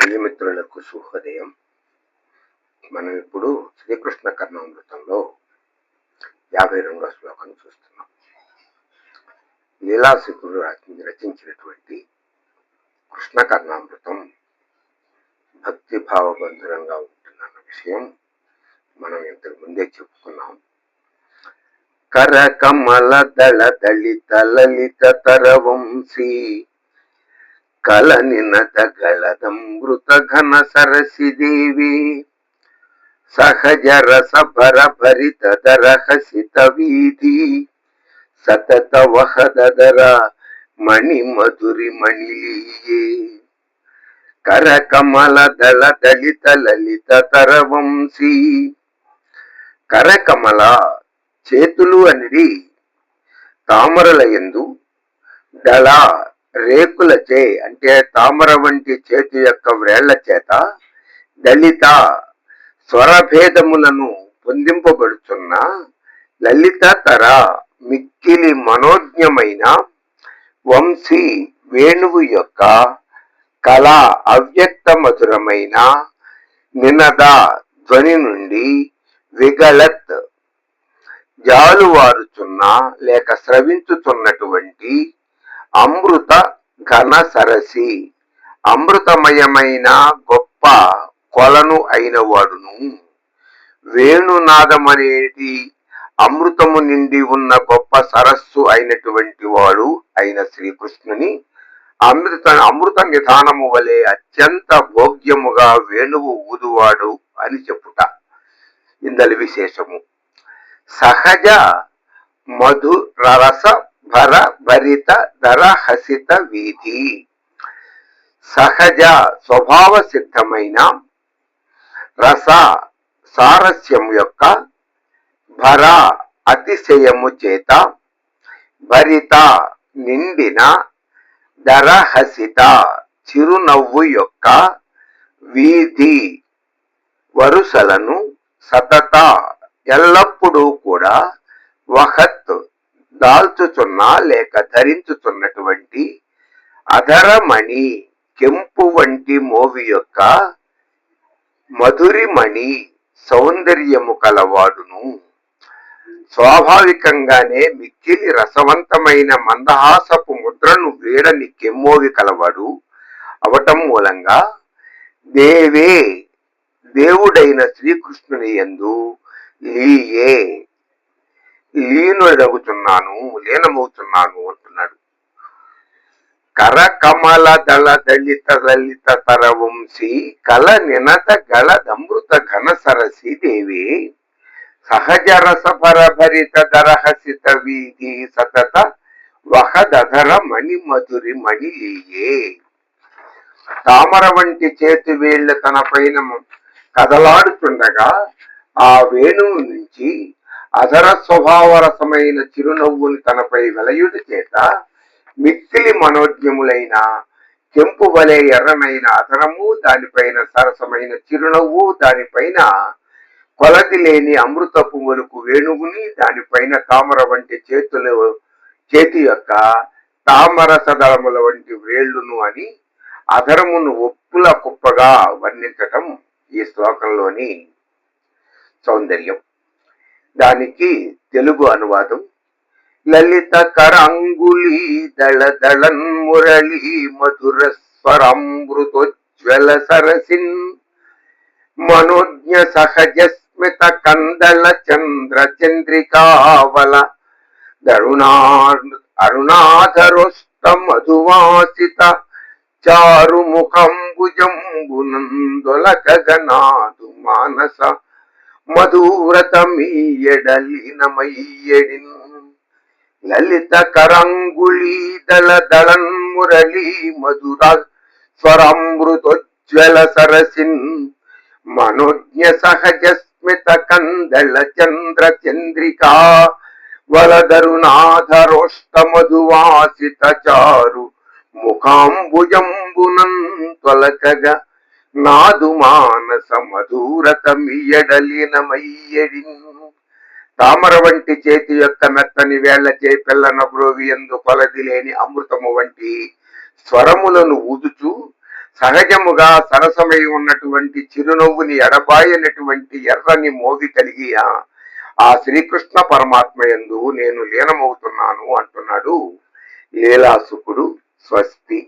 ప్రియమిత్రులకు శుభోదయం. మనం ఇప్పుడు శ్రీకృష్ణ కర్ణామృతంలో 52వ శ్లోకం చూస్తున్నాం. లీలాశిఖుడు రచించినటువంటి కృష్ణ కర్ణామృతం భక్తిభావబంధురంగా ఉంటుందన్న విషయం మనం ఇంతకు ముందే చెప్పుకున్నాం. కర కమల దళ దళిత లలిత తరవంశీ కలనినత గళదమృత ఘన సరసి దేవి సహజ రస భర భరిత దరహసిత వీధి సతత వహదర మణి మధురి మణిలీయే. కర కమల దళ దళిత లలిత తరవంశీ. కరకమల చేతులు అనేది తామరల యందు, దళ రేకులచే అంటే తామర వంటి చేతి యొక్క వ్రేళ్ల చేత, దళిత స్వరభేదములను పొందింపబడుతున్న లలిత తర మిక్కిలి మనోజ్ఞమైన వంశీ వేణువు యొక్క కళ అవ్యక్త మధురమైన నినద ధ్వని నుండి విగళత్ జాలువారుచున్న లేక స్రవించుతున్నటువంటి అమృత ఘన సరసి అమృతమయమైన గొప్ప కొలను అయిన వాడును. వేణునాదమనేది అమృతము నిండి ఉన్న గొప్ప సరస్సు అయినటువంటి వాడు అయిన శ్రీకృష్ణుని అమృత నిధానము వలె అత్యంత భోగ్యముగా వేణువు ఊదువాడు అని చెప్పుట ఇందలి విశేషము. సహజ మధు రస భర భరిత ధర హసిత వీధి. సహజ స్వభావ సిద్ధమైన రస సారస్యము యొక్క, భర అతిశయము చేత, భరిత నిండిన, ధర హసిత చిరునవ్వు యొక్క వీధి వరుసలను సతత ఎల్లప్పుడూ కూడా వహత్ దాల్చుచున్న లేక ధరించుతున్నటువంటి అధరమణి కెంపు వంటి మోవి యొక్క మధురిమణి సౌందర్యము కలవాడును. స్వాభావికంగానే మిక్కిలి రసవంతమైన మందహాసపు ముద్రను వీడని కెమ్మోవి కలవాడు అవటం మూలంగా దేవే దేవుడైన శ్రీకృష్ణుని యందు లీనమవుతున్నాను అంటున్నాడు. కర కమల దళ దళిత లలిత తరవంశీ కల నినత గళదమృత ఘన సరసి దేవి సహజ రస భర భరిత దరహసిత వీధి సతత వహదర మణి మధురి మణిలీయే. తామర వంటి చేతి వేళ్ల తన పైన కదలాడుతుండగా ఆ వేణువు నుంచి అధర స్వభావరసమైన చిరునవ్వుని తనపై వెలయుడి చేత మిక్కిలి మనోజ్ఞములైన కెంపు వలె ఎర్రనైన అధరము, దానిపైన సరసమైన చిరునవ్వు, దానిపైన కొలది లేని అమృతపు మొలుకు వేణువుని, దానిపైన తామర వంటి చేతి యొక్క తామరసదళముల వంటి వ్రేళ్లును అని అధరమును ఒప్పుల కుప్పగా వర్ణించటం ఈ శ్లోకంలోని సౌందర్యం. దానికి తెలుగు అనువాదం: లలిత కరాంగుళీ దళ దళన్ మురళీ మధుర స్వరామృతోజ్వల సరసిన్ మనోజ్ఞ సహజ స్మిత కందళ చంద్ర చంద్రికావల అరుణాధరోష్ట మధువాసిత చారు ముఖంబుజంబునందొలకగనాదు మానస మధువ్రతమీయడలీనమయ్యడిన్. లలిత కరాంగుళీ దళ దళన్ మురళీ మధుర స్వరామృతోజ్వల సరసిన్ మనోజ్ఞ సహజ స్మిత కందళ చంద్ర చంద్రికా వలదరుణాధరోష్ట మధువాసిత చారు ముఖాంబుజంబునం తొలకగ నాదు మానస మధురతమియడలీనమయ్యడిన్. తామర వంటి చేతి యొక్క మెత్తని వేళ్లచే పిల్లన బ్రోవి యందు కొలది లేని అమృతము వంటి స్వరములను ఊదుచు సహజముగా సరసమై ఉన్నటువంటి చిరునవ్వుని ఎడబాయనటువంటి ఎర్రని మోవి కలిగి ఆ శ్రీకృష్ణ పరమాత్మ యందు నేను లీనమవుతున్నాను అంటున్నాడు లీలాసుకుడు. స్వస్తి.